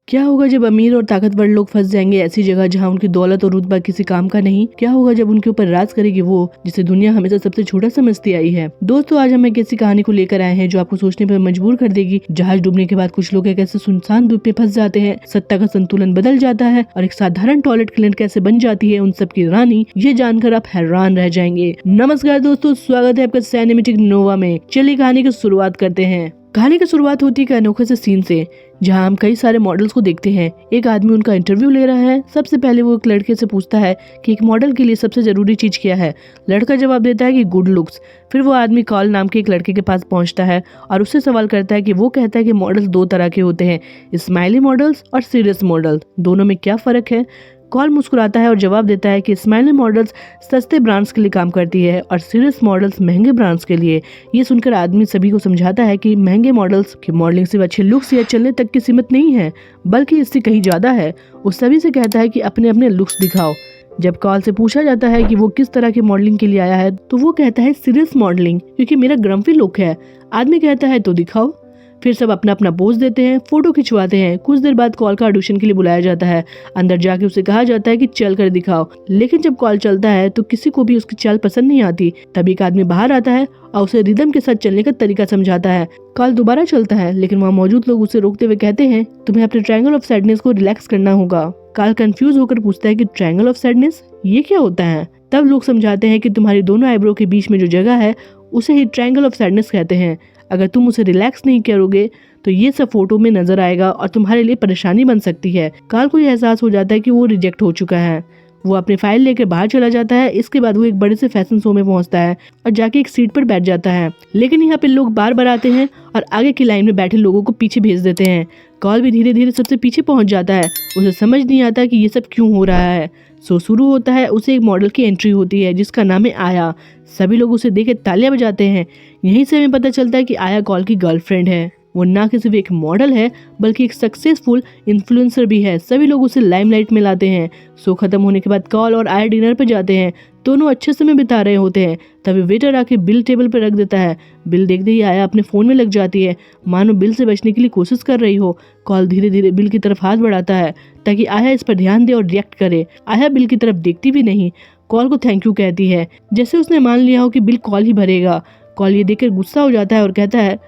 क्या होगा जब अमीर और ताकतवर लोग फंस जाएंगे ऐसी जगह जहां उनकी दौलत और रुतबा किसी काम का नहीं। क्या होगा जब उनके ऊपर राज करेगी वो जिसे दुनिया हमेशा सबसे छोटा समझती आई है। दोस्तों, आज हम एक ऐसी कहानी को लेकर आए हैं जो आपको सोचने पर मजबूर कर देगी। जहाज डूबने के बाद कुछ लोग एक ऐसे सुनसान द्वीप में फंस जाते हैं, सत्ता का संतुलन बदल जाता है और एक साधारण टॉयलेट क्लीनर कैसे बन जाती है उन सब की रानी। ये जानकर आप हैरान रह जाएंगे। नमस्कार दोस्तों, स्वागत है आपका सिनेमैटिक नोवा में। चलिए कहानी की शुरुआत करते हैं। कहानी की शुरुआत होती है अनोखे से सीन से, जहां हम कई सारे मॉडल्स को देखते हैं। एक आदमी उनका इंटरव्यू ले रहा है। सबसे पहले वो एक लड़के से पूछता है कि एक मॉडल के लिए सबसे जरूरी चीज क्या है। लड़का जवाब देता है कि गुड लुक्स। फिर वो आदमी कॉल नाम के एक लड़के के पास पहुंचता है और उससे सवाल करता है कि वो कहता है कि मॉडल्स दो तरह के होते हैं, स्माइली मॉडल्स और सीरियस मॉडल, दोनों में क्या फर्क है। कॉल मुस्कुराता है और जवाब देता है कि स्माइली मॉडल्स सस्ते ब्रांड्स के लिए काम करती है और सीरियस मॉडल्स महंगे ब्रांड्स के लिए। ये सुनकर आदमी सभी को समझाता है कि महंगे मॉडल्स की मॉडलिंग सिर्फ अच्छे लुक्स या चलने तक की सीमित नहीं है, बल्कि इससे कहीं ज्यादा है। वो सभी से कहता है कि अपने अपने लुक्स दिखाओ। जब कॉल से पूछा जाता है कि वो किस तरह की मॉडलिंग के लिए आया है तो वो कहता है सीरियस मॉडलिंग, क्योंकि मेरा ग्रम्फी लुक है। आदमी कहता है तो दिखाओ। फिर सब अपना अपना पोज देते हैं, फोटो खिंचवाते हैं। कुछ देर बाद कॉल का ऑडिशन के लिए बुलाया जाता है। अंदर जाके उसे कहा जाता है कि चल कर दिखाओ, लेकिन जब कॉल चलता है तो किसी को भी उसकी चाल पसंद नहीं आती। तभी एक आदमी बाहर आता है और उसे रिदम के साथ चलने का तरीका समझाता है। कॉल दोबारा चलता है, लेकिन वहाँ मौजूद लोग उसे रोकते हुए कहते हैं तुम्हें अपने ट्रायंगल ऑफ सैडनेस को रिलैक्स करना होगा। कॉल कंफ्यूज होकर पूछता है कि ट्रायंगल ऑफ सैडनेस ये क्या होता है। तब लोग समझाते हैं कि तुम्हारी दोनों आईब्रो के बीच में जो जगह है उसे ही ट्रायंगल ऑफ सैडनेस कहते हैं। अगर तुम उसे रिलैक्स नहीं करोगे तो ये सब फोटो में नजर आएगा और तुम्हारे लिए परेशानी बन सकती है। कार्ल को यह एहसास हो जाता है कि वो रिजेक्ट हो चुका है। वो अपनी फाइल लेकर बाहर चला जाता है। इसके बाद वो एक बड़े से फैशन शो में पहुंचता है और जाके एक सीट पर बैठ जाता है। लेकिन यहाँ पे लोग बार बार आते हैं और आगे की लाइन में बैठे लोगों को पीछे भेज देते हैं। कार्ल भी धीरे धीरे सबसे पीछे पहुंच जाता है। उसे समझ नहीं आता कि ये सब क्यों हो रहा है। शो शुरू होता है। उसे एक मॉडल की एंट्री होती है जिसका नाम है आया। सभी लोग उसे देख के तालियां बजाते हैं। यहीं से हमें पता चलता है कि आया कॉल की गर्लफ्रेंड है। वो ना कि सिर्फ एक मॉडल है बल्कि एक सक्सेसफुल इन्फ्लुएंसर भी है। सभी लोग उसे लाइमलाइट में लाते हैं। शो खत्म होने के बाद कॉल और आया डिनर पर जाते हैं। दोनों अच्छे समय बिता रहे होते हैं। तभी वेटर आके बिल टेबल पर रख देता है। बिल देखते ही आया अपने फोन में लग जाती है, मानो बिल से बचने के लिए कोशिश कर रही हो। कॉल धीरे धीरे बिल की तरफ हाथ बढ़ाता है ताकि आया इस पर ध्यान दे और रिएक्ट करे। आया बिल की तरफ देखती भी नहीं। कॉल को थैंक यू कहती है, जैसे उसने मान लिया हो कि बिल कॉल ही भरेगा। कॉल ये देखकर गुस्सा हो जाता है और कहता है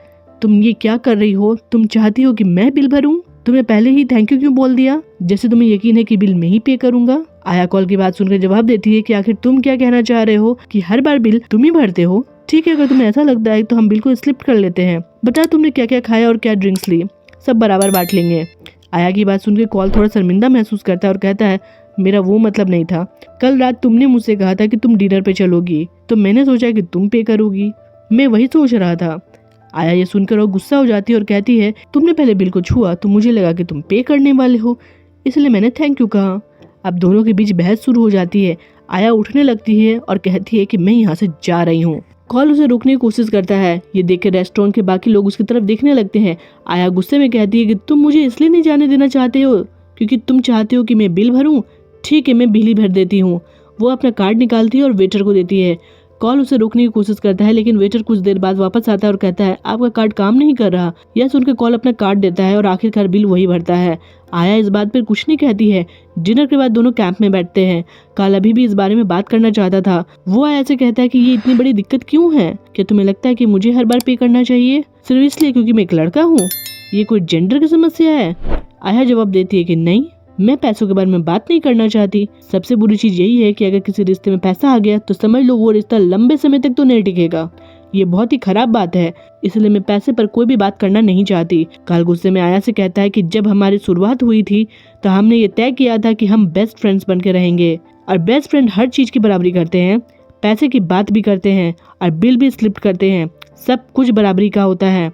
तुम ये क्या कर रही हो? तुम चाहती हो कि मैं बिल भरूं? तुमने पहले ही थैंक यू क्यों बोल दिया, जैसे तुम्हें यकीन है कि बिल मैं ही पे करूंगा। आया कॉल की बात सुनकर जवाब देती है कि आखिर तुम क्या कहना चाह रहे हो कि हर बार बिल तुम ही भरते हो? ठीक है, अगर तुम्हें ऐसा लगता है तो हम बिल को स्लिप कर लेते हैं। बता तुमने क्या क्या खाया और क्या ड्रिंक्स ली, सब बराबर बांट लेंगे। आया की बात सुनकर कॉल थोड़ा शर्मिंदा महसूस करता है और कहता है मेरा वो मतलब नहीं था। कल रात तुमने मुझसे कहा था कि तुम डिनर पे चलोगी, तो मैंने सोचा कि तुम पे करोगी। मैं वही सोच रहा था। आया ये सुनकर और गुस्सा हो जाती है और कहती है तुमने पहले बिल को छुआ तो मुझे लगा कि तुम पे करने वाले हो, इसलिए मैंने थैंक यू कहा। अब दोनों के बीच बहस शुरू हो जाती है। आया उठने लगती है और कहती है कि मैं यहाँ से जा रही हूँ। कॉल उसे रोकने की कोशिश करता है। ये देखकर रेस्टोरेंट के बाकी लोग उसकी तरफ देखने लगते हैं। आया गुस्से में कहती है कि तुम मुझे इसलिए नहीं जाने देना चाहते हो क्योंकि तुम चाहते हो कि मैं बिल भरूं। ठीक है, मैं बिल ही भर देती हूँ। वो अपना कार्ड निकालती है और वेटर को देती है। कॉल उसे रोकने की कोशिश करता है, लेकिन वेटर कुछ देर बाद वापस आता है और कहता है आपका कार्ड काम नहीं कर रहा। यह सुनकर कॉल अपना कार्ड देता है और आखिरकार बिल वही भरता है। आया इस बात पर कुछ नहीं कहती है। डिनर के बाद दोनों कैंप में बैठते हैं। कॉल अभी भी इस बारे में बात करना चाहता था। वो आया से कहता है कि ये इतनी बड़ी दिक्कत क्यों है? क्या तुम्हें लगता है कि मुझे हर बार पे करना चाहिए सिर्फ इसलिए क्योंकि मैं एक लड़का हूँ? ये कोई जेंडर की समस्या है? आया जवाब देती है कि नहीं, मैं पैसों के बारे में बात नहीं करना चाहती। सबसे बुरी चीज यही है कि अगर किसी रिश्ते में पैसा आ गया तो समझ लो वो रिश्ता लंबे समय तक तो नहीं टिकेगा। ये बहुत ही खराब बात है, इसलिए मैं पैसे पर कोई भी बात करना नहीं चाहती। काल गुस्से में आया से कहता है कि जब हमारी शुरुआत हुई थी तो हमने ये तय किया था कि हम बेस्ट फ्रेंड्स बन के रहेंगे, और बेस्ट फ्रेंड हर चीज की बराबरी करते हैं, पैसे की बात भी करते हैं और बिल भी स्लिप करते हैं। सब कुछ बराबरी का होता है।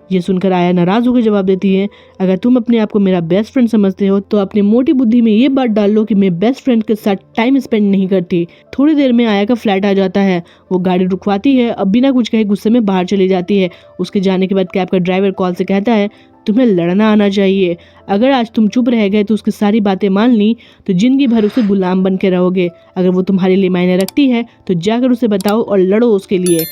ये सुनकर आया नाराज होकर जवाब देती है अगर तुम अपने आप को मेरा बेस्ट फ्रेंड समझते हो तो अपनी मोटी बुद्धि में ये बात डाल लो कि मैं बेस्ट फ्रेंड के साथ टाइम स्पेंड नहीं करती। थोड़ी देर में आया का फ्लैट आ जाता है। वो गाड़ी रुकवाती है, अब बिना कुछ कहे गुस्से में बाहर चली जाती है। उसके जाने के बाद कैब का ड्राइवर कॉल से कहता है तुम्हें लड़ना आना चाहिए। अगर आज तुम चुप रह गए तो उसकी सारी बातें मान ली तो जिंदगी भर उसे गुलाम बन के रहोगे। अगर वो तुम्हारे लिए मायने रखती है तो जाकर उसे बताओ और लड़ो उसके लिए।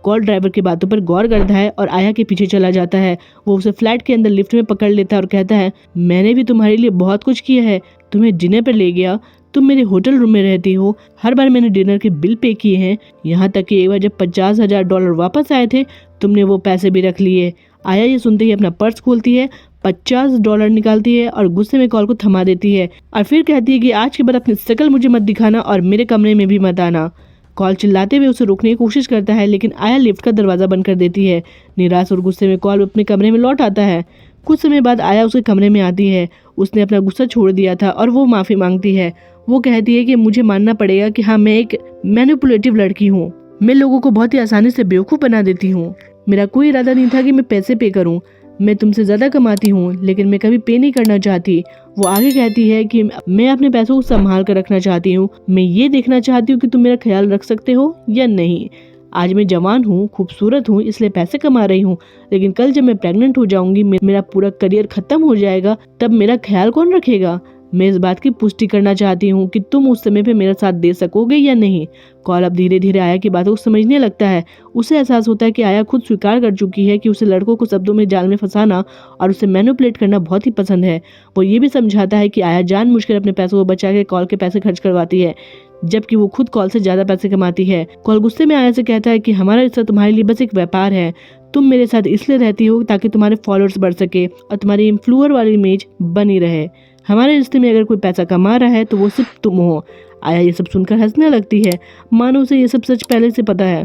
कॉल ड्राइवर की बातों पर गौर करता है और आया के पीछे चला जाता है। वो उसे फ्लैट के अंदर लिफ्ट में पकड़ लेता है और कहता है, मैंने भी तुम्हारे लिए बहुत कुछ किया है, तुम्हें डिनर पर ले गया, तुम मेरे होटल रूम में रहती हो, हर बार मैंने डिनर के बिल पे किए हैं, यहाँ तक कि एक बार जब $50,000 वापस आए थे तुमने वो पैसे भी रख लिए। आया ये सुनते ही अपना पर्स खोलती है, $50 निकालती है और गुस्से में कॉल को थमा देती है और फिर कहती है कि आज के बाद अपनी शक्ल मुझे मत दिखाना और मेरे कमरे में भी मत आना। कॉल चिल्लाते हुए उसे रोकने की कोशिश करता है, लेकिन आया लिफ्ट का दरवाजा बंद कर देती है। निराश और गुस्से में कॉल अपने कमरे में लौट आता है। कुछ समय बाद आया उसके कमरे में आती है। उसने अपना गुस्सा छोड़ दिया था और वो माफी मांगती है। वो कहती है कि मुझे मानना पड़ेगा कि हाँ, मैं एक मैनिपुलेटिव लड़की हूँ, मैं लोगों को बहुत ही आसानी से बेवकूफ़ बना देती हूँ। मेरा कोई इरादा नहीं था कि मैं पैसे पे करूँ, मैं तुमसे ज़्यादा कमाती हूँ लेकिन मैं कभी पे नहीं करना चाहती। वो आगे कहती है कि मैं अपने पैसों को संभाल कर रखना चाहती हूँ, मैं ये देखना चाहती हूँ कि तुम मेरा ख्याल रख सकते हो या नहीं। आज मैं जवान हूँ, खूबसूरत हूँ, इसलिए पैसे कमा रही हूँ, लेकिन कल जब मैं प्रेग्नेंट हो जाऊंगी, मेरा पूरा करियर खत्म हो जाएगा, तब मेरा ख्याल कौन रखेगा। मैं इस बात की पुष्टि करना चाहती हूँ कि तुम उस समय पे मेरा साथ दे सकोगे या नहीं। कॉल अब धीरे धीरे आया की बातों को समझने लगता है। उसे एहसास होता है कि आया खुद स्वीकार कर चुकी है कि उसे लड़कों को शब्दों में जाल में फंसाना और उसे मैनिपुलेट करना बहुत ही पसंद है। वो ये भी समझाता है कि आया जानबूझकर अपने पैसों को बचा के कॉल के पैसे खर्च करवाती है, जबकि वो खुद कॉल से ज्यादा पैसे कमाती है। कॉल गुस्से में आया से कहता है कि हमारा रिश्ता तुम्हारे लिए बस एक व्यापार है, तुम मेरे साथ इसलिए रहती हो ताकि तुम्हारे फॉलोअर्स बढ़ सके और तुम्हारी इन्फ्लुएंसर वाली इमेज बनी रहे। हमारे रिश्ते में अगर कोई पैसा कमा रहा है तो वो सिर्फ तुम हो। आया ये सब सुनकर हंसने लगती है, मानो उसे ये सब सच पहले से पता है।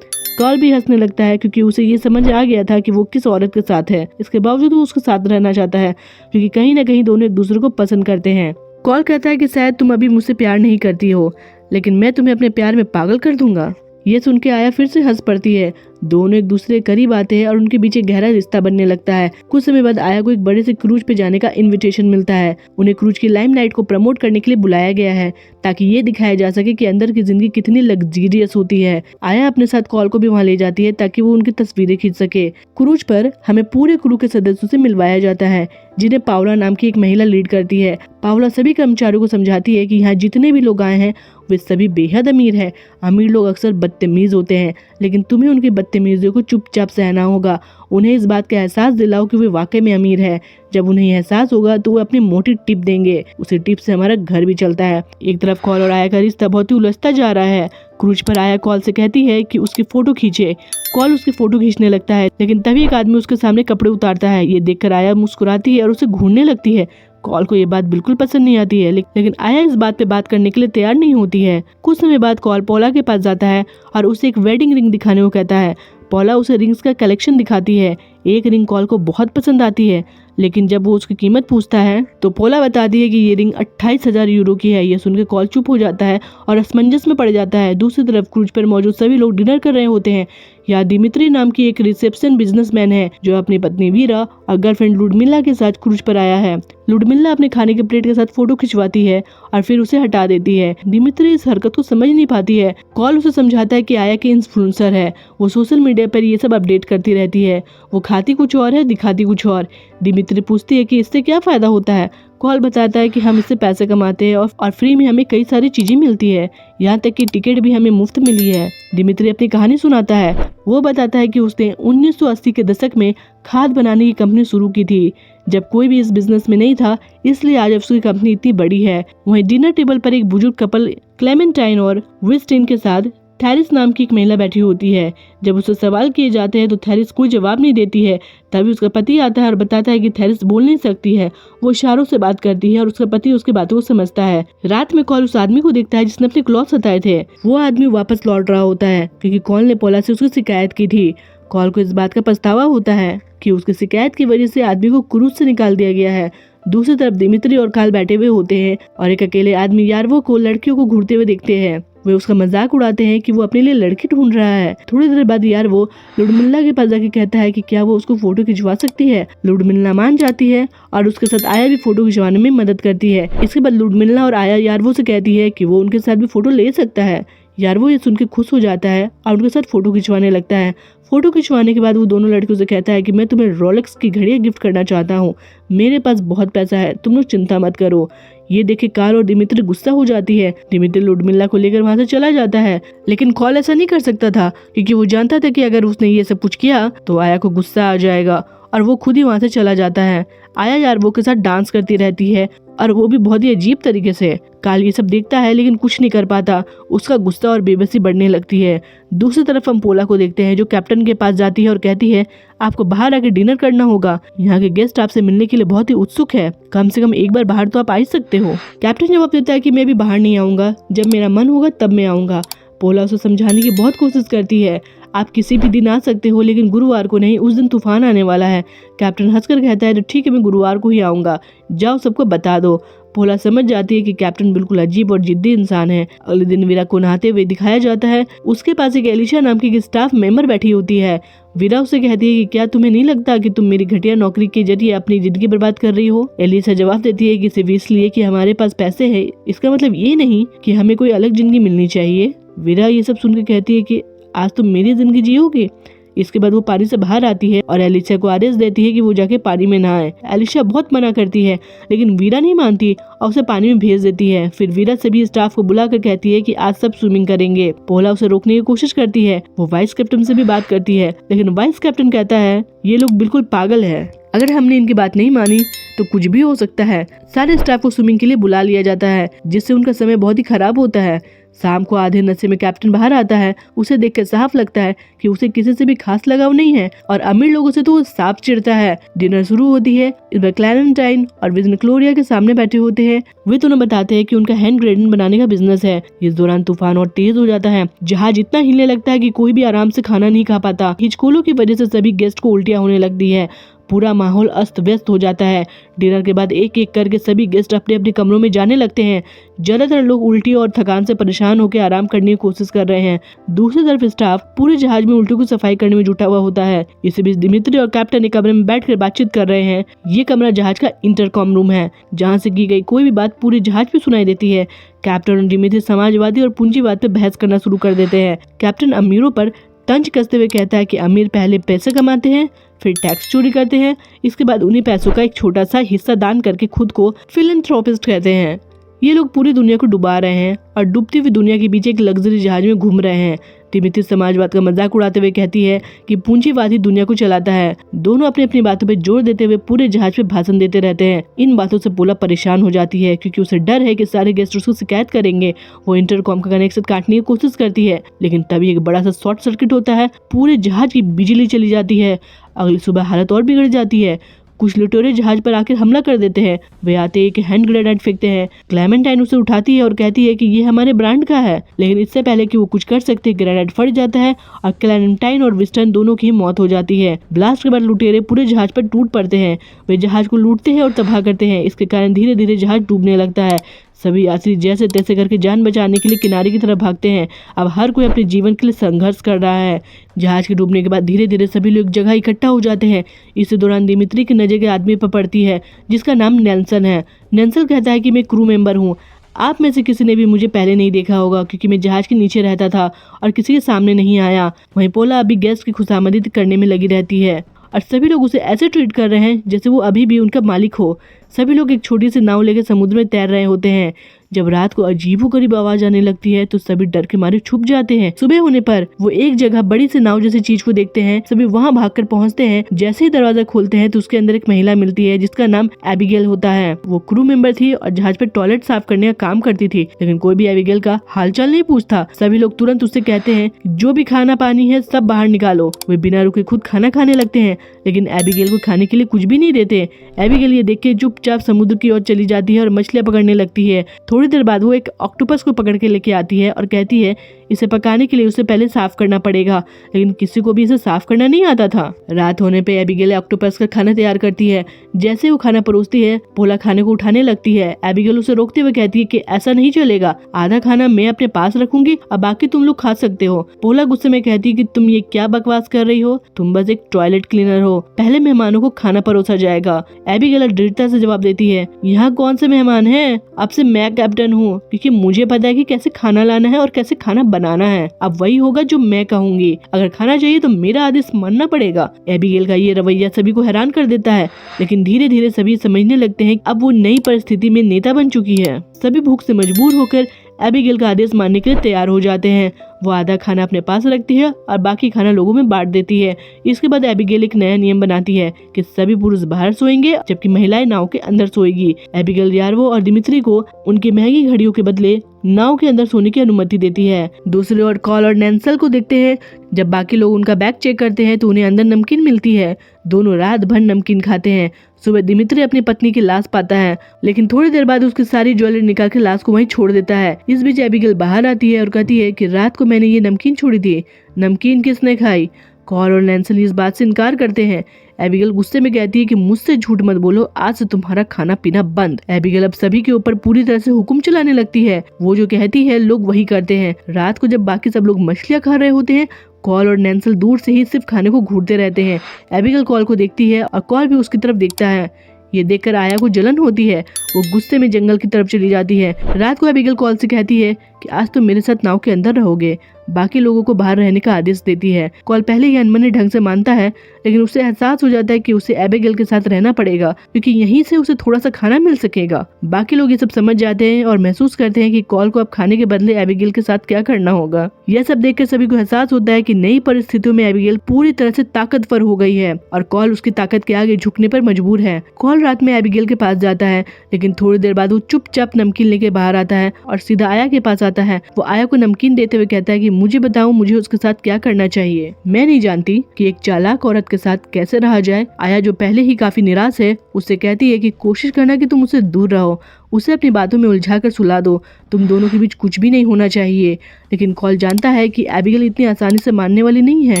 कॉल भी हंसने लगता है क्योंकि उसे ये समझ आ गया था कि वो किस औरत के साथ है। इसके बावजूद वो उसके साथ रहना चाहता है क्योंकि कहीं ना कहीं दोनों एक दूसरे को पसंद करते हैं। कॉल कहता है कि शायद तुम अभी मुझसे प्यार नहीं करती हो, लेकिन मैं तुम्हें अपने प्यार में पागल कर दूंगा। ये सुन के आया फिर से हंस पड़ती है। दोनों एक दूसरे के करीब आते हैं और उनके बीच एक गहरा रिश्ता बनने लगता है। कुछ समय बाद आया को एक बड़े से क्रूज पे जाने का इनविटेशन मिलता है। उन्हें क्रूज की लाइमलाइट को प्रमोट करने के लिए बुलाया गया है ताकि ये दिखाया जा सके कि अंदर की जिंदगी कितनी लग्जरियस होती है। आया अपने साथ कॉल को भी वहाँ ले जाती है ताकि वो उनकी तस्वीरें खींच सके। क्रूज पर हमें पूरे क्रू के सदस्यों से मिलवाया जाता है, जिन्हें पावला नाम की एक महिला लीड करती है। पावला सभी कर्मचारियों को समझाती है कि यहाँ जितने भी लोग आए हैं वे सभी बेहद अमीर हैं। अमीर लोग अक्सर बदतमीज होते हैं, लेकिन तुम्हें उनकी बदतमीजियों को चुपचाप सहना होगा। उन्हें इस बात का एहसास दिलाओ कि वे वाकई में अमीर है। जब उन्हें एहसास होगा तो वो अपनी मोटी टिप देंगे। उसी टिप से हमारा घर भी चलता है। एक तरफ कॉल और आया का रिश्ता बहुत ही उलझता जा रहा है। क्रूज पर आया कॉल से कहती है कि उसकी फोटो खींचे। कॉल उसकी फोटो खींचने लगता है, लेकिन तभी एक आदमी उसके सामने कपड़े उतारता है। ये देखकर आया मुस्कुराती है और उसे घूरने लगती है। कॉल को ये बात बिल्कुल पसंद नहीं आती है, लेकिन आया इस बात पे बात करने के लिए तैयार नहीं होती है। कुछ समय बाद कॉल पौला के पास जाता है और उसे एक वेडिंग रिंग दिखाने को कहता है। पौला उसे रिंग्स का कलेक्शन दिखाती है। एक रिंग कॉल को बहुत पसंद आती है, लेकिन जब वो उसकी कीमत पूछता है तो पौला बताती है कि ये रिंग 28,000 यूरो की है। ये सुनकर कॉल चुप हो जाता है और असमंजस में पड़ जाता है। दूसरी तरफ क्रूज पर मौजूद सभी लोग डिनर कर रहे होते हैं। यहाँ दिमित्री नाम की एक रिसेप्शन बिजनेसमैन है जो अपनी पत्नी वीरा और गर्लफ्रेंड लुडमिला के साथ क्रूज पर आया है। लुडमिला अपने खाने के प्लेट के साथ फोटो खिंचवाती है और फिर उसे हटा देती है। दिमित्री इस हरकत को समझ नहीं पाती है। कॉल उसे समझाता है कि आया की इन्फ्लुएंसर है, वो सोशल मीडिया पर ये सब अपडेट करती रहती है। वो खाती कुछ और है, दिखाती कुछ और। दिमित्री पूछती है कि इससे क्या फायदा होता है। कॉल बताता है कि हम इससे पैसे कमाते हैं और फ्री में हमें कई सारी चीजें मिलती है, यहाँ तक कि टिकट भी हमें मुफ्त मिली है। दिमित्री अपनी कहानी सुनाता है। वो बताता है कि उसने 1980 के दशक में खाद बनाने की कंपनी शुरू की थी, जब कोई भी इस बिजनेस में नहीं था, इसलिए आज उसकी कंपनी इतनी बड़ी है। वहीं डिनर टेबल पर एक बुजुर्ग कपल क्लेमेंटाइन और विस्टिन के साथ थेरिस नाम की एक महिला बैठी होती है। जब उससे सवाल किए जाते हैं तो थेरिस कोई जवाब नहीं देती है। तभी उसका पति आता है और बताता है कि थेरिस बोल नहीं सकती है, वो इशारों से बात करती है और उसका पति उसकी बातों को समझता है। रात में कॉल उस आदमी को देखता है जिसने अपने क्लॉथ सताए थे। वो आदमी वापस लौट रहा होता है क्योंकि कॉल ने पौला से उसकी शिकायत की थी। कॉल को इस बात का पछतावा होता है कि उसकी शिकायत की वजह से आदमी को क्रूज से निकाल दिया गया है। दूसरी तरफ दिमित्री और काल बैठे हुए होते हैं और एक अकेले आदमी यार्वो को लड़कियों को घूरते हुए देखते हैं। वे उसका मजाक उड़ाते हैं कि वो अपने लिए लड़की ढूंढ रहा है। थोड़ी देर बाद यार्वो लुडमिला के पास जाके कहता है कि क्या वो उसको फोटो खिंचवा सकती है। लुडमिला मान जाती है और उसके साथ आया भी फोटो खिंचवाने में मदद करती है। इसके बाद लुडमिला और आया यार्वो से कहती है कि वो उनके साथ भी फोटो ले सकता है। यार्वो ये सुन के खुश हो जाता है और उनके साथ फोटो खिंचवाने लगता है। फोटो खिंचवाने के बाद वो दोनों लड़कियों से कहता है कि मैं तुम्हें रोलेक्स की घड़ियां गिफ्ट करना चाहता हूँ, मेरे पास बहुत पैसा है, तुम लोग चिंता मत करो। ये देखे कार्ल और दिमित्री गुस्सा हो जाती है। दिमित्री लुडमिला को लेकर वहाँ से चला जाता है, लेकिन कार्ल ऐसा नहीं कर सकता था क्योंकि वो जानता था कि अगर उसने ये सब कुछ किया तो आया को गुस्सा आ जाएगा और वो खुद ही वहाँ से चला जाता है। आया यार्वो के साथ डांस करती रहती है और वो भी बहुत ही अजीब तरीके से। कार्ल ये सब देखता है लेकिन कुछ नहीं कर पाता, उसका गुस्सा और बेबसी बढ़ने लगती है। दूसरी तरफ हम पोला को देखते हैं जो कैप्टन के पास जाती है और कहती है आपको बाहर आके डिनर करना होगा, यहाँ के गेस्ट आपसे मिलने के लिए बहुत ही उत्सुक है, कम से कम एक बार बाहर तो आप आ ही सकते हो। कैप्टन जवाब देता है कि मैं भी बाहर नहीं आऊंगा, जब मेरा मन होगा तब मैं आऊंगा। पोला उसे समझाने की बहुत कोशिश करती है, आप किसी भी दिन आ सकते हो लेकिन गुरुवार को नहीं, उस दिन तूफान आने वाला है। कैप्टन हंसकर कहता है तो ठीक है, मैं गुरुवार को ही आऊंगा, जाओ सबको बता दो। पोला समझ जाती है कि कैप्टन बिल्कुल अजीब और जिद्दी इंसान है। अगले दिन वीरा को नहाते हुए दिखाया जाता है, उसके पास एक एलिशा नाम की एक स्टाफ मेंबर बैठी होती है। वीरा उसे कहती है कि क्या तुम्हें नहीं लगता कि तुम मेरी घटिया नौकरी के जरिए अपनी जिंदगी बर्बाद कर रही हो। एलिशा जवाब देती है कि सिर्फ इसलिए कि हमारे पास पैसे हैं इसका मतलब ये नहीं कि हमें कोई अलग जिंदगी मिलनी चाहिए। वीरा ये सब सुनकर कहती है कि आज तुम मेरी जिंदगी जियोगे। इसके बाद वो पानी से बाहर आती है और एलिशा को आदेश देती है कि वो जाके पानी में नहाए। एलिशा बहुत मना करती है लेकिन वीरा नहीं मानती और उसे पानी में भेज देती है। फिर वीरा सभी स्टाफ को बुलाकर कहती है कि आज सब स्विमिंग करेंगे। पोला उसे रोकने की कोशिश करती है, वो वाइस कैप्टन से भी बात करती है लेकिन वाइस कैप्टन कहता है ये लोग बिल्कुल पागल है, अगर हमने इनकी बात नहीं मानी तो कुछ भी हो सकता है। सारे स्टाफ को स्विमिंग के लिए बुला लिया जाता है जिससे उनका समय बहुत ही खराब होता है। शाम को आधे नशे में कैप्टन बाहर आता है, उसे देखकर साफ लगता है कि उसे किसी से भी खास लगाव नहीं है और अमीर लोगों से तो वो साफ चिढ़ता है। डिनर शुरू होती है। क्लेमेंटाइन और विजन क्लोरिया के सामने बैठे होते हैं। वे दोनों बताते हैं कि उनका हैंड ग्रेनेड बनाने का बिजनेस है। इस दौरान तूफान और तेज हो जाता है, जहाज इतना हिलने लगता है कि कोई भी आराम से खाना नहीं खा पाता। हिचकोलों की वजह से सभी गेस्ट को उल्टियां होने लगती है, पूरा माहौल अस्त व्यस्त हो जाता है। डिनर के बाद एक एक करके सभी गेस्ट अपने अपने कमरों में जाने लगते हैं। ज्यादातर लोग उल्टी और थकान से परेशान होकर आराम करने की कोशिश कर रहे हैं। दूसरी तरफ स्टाफ पूरे जहाज में उल्टियों की सफाई करने में जुटा हुआ होता है। इसी बीच दिमित्री और कैप्टन एक कमरे में बैठकर बातचीत कर रहे हैं। ये कमरा जहाज का इंटरकॉम रूम है, जहाँ से की गई कोई भी बात पूरे जहाज पे सुनाई देती है। कैप्टन और दिमित्री समाजवादी और पूंजीवाद पे बहस करना शुरू कर देते हैं। कैप्टन अमीरों पर तंज कसते हुए कहता है कि अमीर पहले पैसे कमाते हैं, फिर टैक्स चोरी करते हैं, इसके बाद उन्हीं पैसों का एक छोटा सा हिस्सा दान करके खुद को फिलैंथ्रोपिस्ट कहते हैं। ये लोग पूरी दुनिया को डुबा रहे हैं और डूबती हुई दुनिया के बीच एक लग्जरी जहाज में घूम रहे हैं। दिमित्री समाजवाद का मजाक उड़ाते हुए कहती है कि पूंजीवाद ही दुनिया को चलाता है। दोनों अपनी अपनी बातों पे जोर देते हुए पूरे जहाज पे भाषण देते रहते हैं। इन बातों से पोला परेशान हो जाती है क्योंकि उसे डर है कि सारे गेस्ट उसको शिकायत करेंगे। वो इंटरकॉम का कनेक्शन काटने की कोशिश करती है लेकिन तभी एक बड़ा सा शॉर्ट सर्किट होता है, पूरे जहाज की बिजली चली जाती है। अगली सुबह हालत और बिगड़ जाती है। कुछ लुटेरे जहाज पर आकर हमला कर देते हैं। वे आते एक हैंड ग्रेनेड फेंकते हैं। क्लेमेंटाइन उसे उठाती है और कहती है कि ये हमारे ब्रांड का है, लेकिन इससे पहले कि वो कुछ कर सकते ग्रेनेड फट जाता है और क्लेमेंटाइन और विस्टन दोनों की मौत हो जाती है। ब्लास्ट के बाद लुटेरे पूरे जहाज पर टूट पड़ते हैं। वे जहाज को लूटते हैं और तबाह करते हैं। इसके कारण धीरे धीरे जहाज डूबने लगता है। सभी यात्री जैसे तैसे करके जान बचाने के लिए किनारे की तरफ भागते हैं। अब हर कोई अपने जीवन के लिए संघर्ष कर रहा है। जहाज के डूबने के बाद धीरे धीरे सभी लोग जगह इकट्ठा हो जाते हैं। इसी दौरान दिमित्री की नजर के आदमी पर पड़ती है जिसका नाम नेल्सन है। नेल्सन कहता है कि मैं क्रू मेंबर हूँ, आप में से किसी ने भी मुझे पहले नहीं देखा होगा क्योंकि मैं जहाज के नीचे रहता था और किसी के सामने नहीं आया। वहीं पोला अभी गेस्ट की खुशामदीद करने में लगी रहती है और सभी लोग उसे ऐसे ट्रीट कर रहे हैं जैसे वो अभी भी उनका मालिक हो। सभी लोग एक छोटी सी नाव लेकर समुद्र में तैर रहे होते हैं। जब रात को अजीबोगरीब आवाज आने लगती है तो सभी डर के मारे छुप जाते हैं। सुबह होने पर वो एक जगह बड़ी सी नाव जैसी चीज को देखते हैं। सभी वहाँ भागकर पहुँचते हैं। जैसे ही दरवाजा खोलते हैं तो उसके अंदर एक महिला मिलती है जिसका नाम एबिगेल होता है। वो क्रू मेंबर थी और जहाज पे टॉयलेट साफ करने का काम करती थी, लेकिन कोई भी एबिगेल का हालचाल नहीं पूछता। सभी लोग तुरंत उससे कहते हैं जो भी खाना पानी है सब बाहर निकालो। वे बिना रुके खुद खाना खाने लगते हैं, लेकिन एबिगेल को खाने के लिए कुछ भी नहीं देते। एबिगेल ये देख के चुपचाप समुद्र की ओर चली जाती है और मछलियां पकड़ने लगती है। थोड़ी देर बाद वो एक ऑक्टोपस को पकड़ के लेके आती है और कहती है इसे पकाने के लिए उसे पहले साफ करना पड़ेगा, लेकिन किसी को भी इसे साफ करना नहीं आता था। रात होने पे एबिगेल ऑक्टोपस का खाना तैयार करती है। जैसे वो खाना परोसती है पोला खाने को उठाने लगती है। एबिगेल उसे रोकते हुए कहती है कि ऐसा नहीं चलेगा, आधा खाना मैं अपने पास रखूंगी और बाकी तुम लोग खा सकते हो। पोला गुस्से में कहती है कि तुम ये क्या बकवास कर रही हो, तुम बस एक टॉयलेट क्लीनर हो, पहले मेहमानों को खाना परोसा जाएगा। एबिगेल दृढ़ता से जवाब देती है, यहाँ कौन से मेहमान हैं? अब से मैं कैप्टन हूँ, क्योंकि मुझे पता है कि कैसे खाना लाना है और कैसे खाना बनाना है। अब वही होगा जो मैं कहूँगी। अगर खाना चाहिए तो मेरा आदेश मानना पड़ेगा। एबिगेल का ये रवैया सभी को हैरान कर देता है, लेकिन धीरे धीरे सभी समझने लगते हैं अब वो नई परिस्थिति में नेता बन चुकी है। सभी भूख से मजबूर होकर एबिगेल का आदेश मानने के लिए तैयार हो जाते हैं। वो आधा खाना अपने पास रखती है और बाकी खाना लोगों में बांट देती है। इसके बाद एबिगेल एक नया नियम बनाती है कि सभी पुरुष बाहर सोएंगे जबकि महिलाएं नाव के अंदर सोएगी। एबिगेल यार्वो और दिमित्री को उनकी महंगी घड़ियों के बदले नाव के अंदर सोने की अनुमति देती है। दूसरी ओर कॉल और नैंसल को देखते हैं। जब बाकी लोग उनका बैग चेक करते हैं तो उन्हें अंदर नमकीन मिलती है। दोनों रात भर नमकीन खाते हैं। सुबह दिमित्री अपनी पत्नी की लाश पाता है, लेकिन थोड़ी देर बाद उसकी सारी ज्वेलरी निकाल के लाश को वहीं छोड़ देता है। इस बीच एबिगेल बाहर आती है और कहती है कि रात को मैंने ये नमकीन छोड़ी थी। नमकीन किसने खाई? कॉल और नैंसल इस बात से इनकार करते हैं। एबिगेल गुस्से में कहती है कि मुझसे झूठ मत बोलो, आज से तुम्हारा खाना पीना बंद। एबिगेल अब सभी के ऊपर पूरी तरह से हुक्म चलाने लगती है। वो जो कहती है लोग वही करते हैं। रात को जब बाकी सब लोग मछलियाँ खा रहे होते हैं, कॉल और नैंसल दूर से ही सिर्फ खाने को घूरते रहते हैं। एबिगेल कॉल को देखती है और कॉल भी उसकी तरफ देखता है। ये देखकर आया को जलन होती है। वो गुस्से में जंगल की तरफ चली जाती है। रात को एबिगेल कॉल से कहती है कि आज तो मेरे साथ नाव के अंदर रहोगे। बाकी लोगों को बाहर रहने का आदेश देती है। कॉल पहले ही अनमने ढंग से मानता है, लेकिन उसे एहसास हो जाता है कि उसे एबिगेल के साथ रहना पड़ेगा, क्योंकि यहीं से उसे थोड़ा सा खाना मिल सकेगा। बाकी लोग ये सब समझ जाते हैं और महसूस करते हैं कि कॉल को अब खाने के बदले एबिगेल के साथ क्या करना होगा। यह सब देखकर सभी को एहसास होता है कि नई परिस्थितियों में एबिगेल पूरी तरह से ताकतवर हो गई है और कॉल उसकी ताकत के आगे झुकने पर मजबूर है। कॉल रात में एबिगेल के पास जाता है, लेकिन थोड़ी देर बाद वो चुपचाप नमकीन लेके बाहर आता है और सीधा आया के पास आता है। वो आया को नमकीन देते हुए कहता है कि मुझे बताओ, मुझे उसके साथ क्या करना चाहिए। मैं नहीं जानती कि एक चालाक औरत के साथ कैसे रहा जाए। आया जो पहले ही काफी निराश है, उससे कहती है कि कोशिश करना कि तुम उससे दूर रहो, उसे अपनी बातों में उलझाकर सुला दो। तुम दोनों के बीच कुछ भी नहीं होना चाहिए। लेकिन कॉल जानता है कि एबिगेल इतनी आसानी से मानने वाली नहीं है।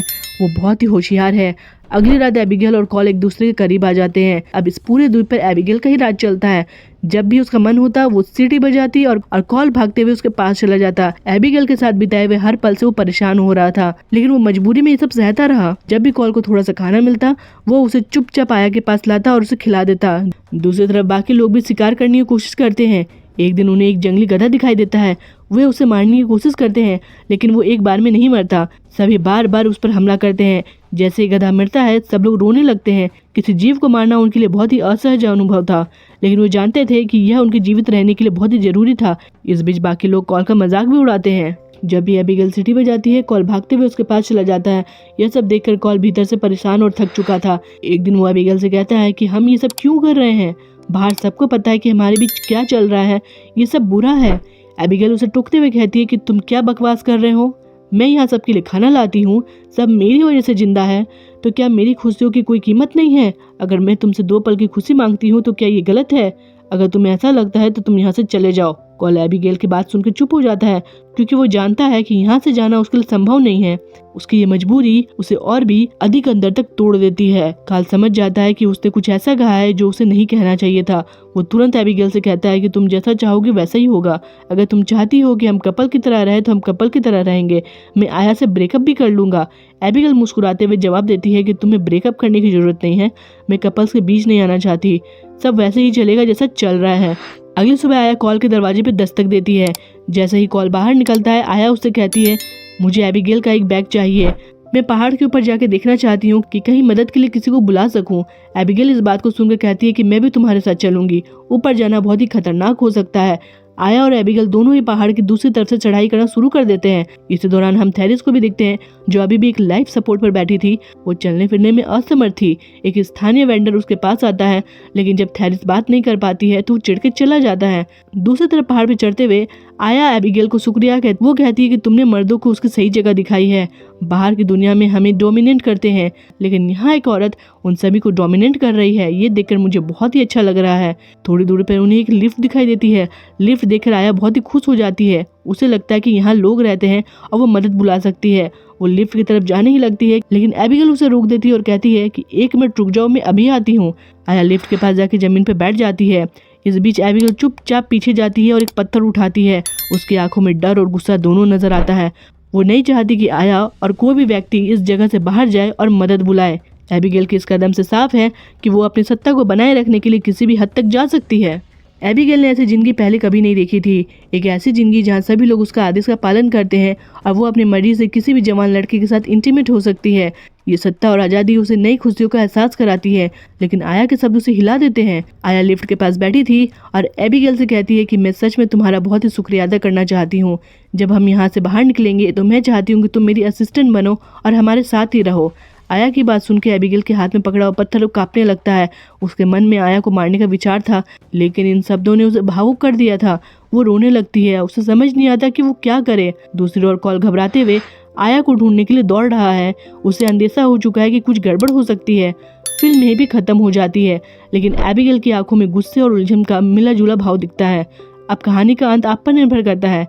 वो बहुत ही होशियार है। अगली रात एबिगेल और कॉल एक दूसरे के करीब आ जाते हैं। अब इस पूरे द्वीप पर एबिगेल का ही राज चलता है। जब भी उसका मन होता वो सीटी बजाती और कॉल भागते हुए उसके पास चला जाता। एबिगेल के साथ बिताए हुए हर पल से वो परेशान हो रहा था, लेकिन वो मजबूरी में ये सब सहता रहा। जब भी कॉल को थोड़ा सा खाना मिलता, वो उसे चुपचाप आया के पास लाता और उसे खिला देता। दूसरी तरफ बाकी लोग भी शिकार करने की कोशिश करते हैं। एक दिन उन्हें एक जंगली गधा दिखाई देता है। वे उसे मारने की कोशिश करते हैं, लेकिन वो एक बार में नहीं मरता। सभी बार बार उस पर हमला करते हैं। जैसे ही गधा मरता है, सब लोग रोने लगते हैं। किसी जीव को मारना उनके लिए बहुत ही असहज अनुभव था, लेकिन वो जानते थे कि यह उनके जीवित रहने के लिए बहुत ही जरूरी था। इस बीच बाकी लोग कॉल का मजाक भी उड़ाते हैं। जब भी एबिगेल सिटी में जाती है, कॉल भागते हुए उसके पास चला जाता है। यह सब देखकर कॉल भीतर से परेशान और थक चुका था। एक दिन वो एबिगेल से कहता है कि हम ये सब क्यों कर रहे हैं? बाहर सबको पता है कि हमारे बीच क्या चल रहा है। ये सब बुरा है। एबिगेल उसे टोकते हुए कहती है कि तुम क्या बकवास कर रहे हो? मैं यहाँ सबके लिए खाना लाती हूँ, सब मेरी वजह से जिंदा है, तो क्या मेरी खुशियों की कोई कीमत नहीं है? अगर मैं तुमसे 2 पल की खुशी मांगती हूँ तो क्या ये गलत है? अगर तुम्हें ऐसा लगता है तो तुम यहाँ से चले जाओ। कॉल एबिगेल की बात सुनकर चुप हो जाता है, क्योंकि वो जानता है कि यहाँ से जाना उसके लिए संभव नहीं है। उसकी ये मजबूरी उसे और भी अधिक अंदर तक तोड़ देती है। कॉल समझ जाता है कि उसने कुछ ऐसा कहा है जो उसे नहीं कहना चाहिए था। वो तुरंत एबिगेल से कहता है कि तुम जैसा चाहोगे वैसा ही होगा। अगर तुम चाहती हो कि हम कपल की तरह रहे तो हम कपल की तरह रहेंगे। मैं आया से ब्रेकअप भी कर लूंगा। एबिगेल मुस्कुराते हुए जवाब देती है कि तुम्हें ब्रेकअप करने की जरूरत नहीं है। मैं कपल्स के बीच नहीं आना चाहती। सब वैसे ही चलेगा जैसा चल रहा है। अगली सुबह आया कॉल के दरवाजे पे दस्तक देती है। जैसे ही कॉल बाहर निकलता है, आया उससे कहती है मुझे एबिगेल का एक बैग चाहिए। मैं पहाड़ के ऊपर जाके देखना चाहती हूँ कि कहीं मदद के लिए किसी को बुला सकूं। एबिगेल इस बात को सुनकर कहती है कि मैं भी तुम्हारे साथ चलूंगी। ऊपर जाना बहुत ही खतरनाक हो सकता है। आया और एबिगेल दोनों ही पहाड़ की दूसरी तरफ से चढ़ाई करना शुरू कर देते हैं। इसी दौरान हम थेरिस को भी देखते हैं, जो अभी भी एक लाइफ सपोर्ट पर बैठी थी। वो चलने फिरने में असमर्थ थी। एक स्थानीय वेंडर उसके पास आता है, लेकिन जब थेरिस बात नहीं कर पाती है तो वो चिढ़ के चला जाता है। दूसरी तरफ पहाड़ पे चढ़ते हुए आया एबिगेल को शुक्रिया वो कहती है कि तुमने मर्दों को उसकी सही जगह दिखाई है। बाहर की दुनिया में हमें डोमिनेट करते हैं, लेकिन यहाँ एक औरत उन सभी को डोमिनेट कर रही है। ये देखकर मुझे बहुत ही अच्छा लग रहा है। थोड़ी दूर पर उन्हें एक लिफ्ट दिखाई देती है। लिफ्ट देखकर आया बहुत ही खुश हो जाती है। उसे लगता है कि यहाँ लोग रहते हैं और वो मदद बुला सकती है। वो लिफ्ट की तरफ जाने ही लगती है, लेकिन एबिगेल उसे रोक देती है और कहती है कि 1 मिनट रुक जाओ, मैं अभी आती हूँ। आया लिफ्ट के पास जाके जमीन पर बैठ जाती है। इस बीच एबिगेल चुपचाप पीछे जाती है और एक पत्थर उठाती है। उसकी आंखों में डर और गुस्सा दोनों नजर आता है। वो नहीं चाहती कि आया और कोई भी व्यक्ति इस जगह से बाहर जाए और मदद बुलाए। एबिगेल के इस कदम से साफ है कि वो अपनी सत्ता को बनाए रखने के लिए किसी भी हद तक जा सकती है। एबिगेल ने ऐसी जिंदगी पहले कभी नहीं देखी थी, एक ऐसी जिंदगी जहाँ सभी लोग उसका आदेश का पालन करते हैं और वो अपनी मर्जी से किसी भी जवान लड़के के साथ इंटीमेट हो सकती है। ये सत्ता और आज़ादी उसे नई खुशियों का एहसास कराती है, लेकिन आया के शब्द उसे हिला देते हैं। आया लिफ्ट के पास बैठी थी और एबिगेल से कहती है कि मैं सच में तुम्हारा बहुत ही शुक्रिया अदा करना चाहती हूँ। जब हम यहाँ से बाहर निकलेंगे तो मैं चाहती हूँ कि तुम मेरी असिस्टेंट बनो और हमारे साथ ही रहो। आया की बात सुन के एबिगेल के हाथ में पकड़ा हुआ पत्थर कांपने लगता है। उसके मन में आया को मारने का विचार था, लेकिन इन शब्दों ने उसे भावुक कर दिया था। वो रोने लगती है, उसे समझ नहीं आता कि वो क्या करे। दूसरी ओर कॉल घबराते हुए आया को ढूंढने के लिए दौड़ रहा है। उसे अंदेशा हो चुका है कि कुछ गड़बड़ हो सकती है। फिल्म यहीं भी खत्म हो जाती है, लेकिन एबिगेल की आंखों में गुस्से और उलझन का मिला जुला भाव दिखता है। अब कहानी का अंत आप पर निर्भर करता है।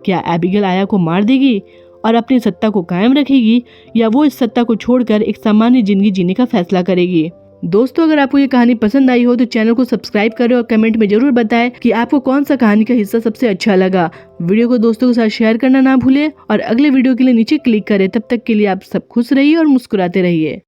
क्या एबिगेल आया को मार देगी और अपनी सत्ता को कायम रखेगी, या वो इस सत्ता को छोड़कर एक सामान्य जिंदगी जीने का फैसला करेगी? दोस्तों, अगर आपको ये कहानी पसंद आई हो तो चैनल को सब्सक्राइब करें और कमेंट में जरूर बताएं कि आपको कौन सा कहानी का हिस्सा सबसे अच्छा लगा। वीडियो को दोस्तों के साथ शेयर करना ना भूलें और अगले वीडियो के लिए नीचे क्लिक करें। तब तक के लिए आप सब खुश रहिए और मुस्कुराते रहिए।